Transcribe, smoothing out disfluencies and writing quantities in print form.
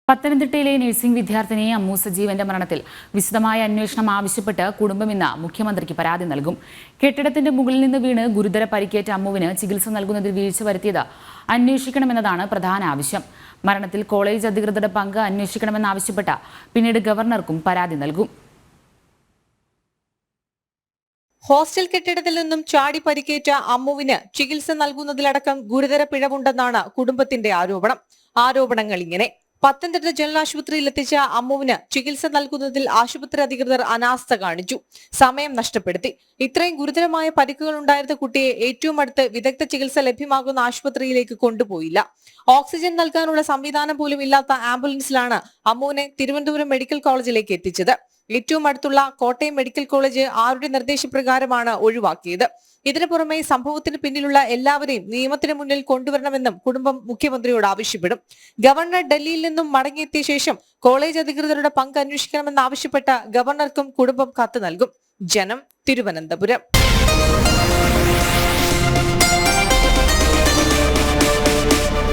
പത്തനംതിട്ടയിലെ നഴ്സിംഗ് വിദ്യാർത്ഥിനി അമ്മു സജീവന്റെ മരണത്തിൽ വിശദമായ അന്വേഷണം ആവശ്യപ്പെട്ട് കുടുംബം ഇന്ന് മുഖ്യമന്ത്രിക്ക് പരാതി നൽകും. കെട്ടിടത്തിന്റെ മുകളിൽ നിന്ന് വീണ് ഗുരുതര പരിക്കേറ്റ അമ്മുവിന് ചികിത്സ നൽകുന്നതിൽ വീഴ്ച വരുത്തിയത് അന്വേഷിക്കണമെന്നതാണ് പ്രധാന ആവശ്യം. മരണത്തിൽ കോളേജ് അധികൃതരുടെ പങ്ക് അന്വേഷിക്കണമെന്നാവശ്യപ്പെട്ട പിന്നീട് ഗവർണർക്കും പരാതി നൽകും. ഹോസ്റ്റൽ കെട്ടിടത്തിൽ നിന്നും ചാടി പരിക്കേറ്റ അമ്മുവിന് ചികിത്സ നൽകുന്നതിലടക്കം ഗുരുതര പിഴവുണ്ടെന്നാണ് കുടുംബത്തിന്റെ ആരോപണങ്ങൾ ഇങ്ങനെ. പത്തനംതിട്ട ജനറൽ ആശുപത്രിയിൽ എത്തിച്ച അമ്മുവിന് ചികിത്സ നൽകുന്നതിൽ ആശുപത്രി അധികൃതർ അനാസ്ഥ കാണിച്ചു, സമയം നഷ്ടപ്പെടുത്തി. ഇത്രയും ഗുരുതരമായ പരിക്കുകൾ ഉണ്ടായിരുന്ന കുട്ടിയെ ഏറ്റവും അടുത്ത് വിദഗ്ധ ചികിത്സ ലഭ്യമാകുന്ന ആശുപത്രിയിലേക്ക് കൊണ്ടുപോയില്ല. ഓക്സിജൻ നൽകാനുള്ള സംവിധാനം പോലും ഇല്ലാത്ത ആംബുലൻസിലാണ് അമ്മുവിനെ തിരുവനന്തപുരം മെഡിക്കൽ കോളേജിലേക്ക് എത്തിച്ചത്. ഏറ്റവും അടുത്തുള്ള കോട്ടയം മെഡിക്കൽ കോളേജ് ആരുടെ നിർദ്ദേശപ്രകാരമാണ് ഒഴിവാക്കിയത്. ഇതിനു പുറമെ സംഭവത്തിന് പിന്നിലുള്ള എല്ലാവരെയും നിയമത്തിന് മുന്നിൽ കൊണ്ടുവരണമെന്നും കുടുംബം മുഖ്യമന്ത്രിയോട് ആവശ്യപ്പെടും. ഗവർണർ ഡൽഹിയിൽ നിന്നും മടങ്ങിയെത്തിയ ശേഷം കോളേജ് അധികൃതരുടെ പങ്ക് അന്വേഷിക്കണമെന്നാവശ്യപ്പെട്ട ഗവർണർക്കും കുടുംബം കത്ത് നൽകും. ജനം, തിരുവനന്തപുരം.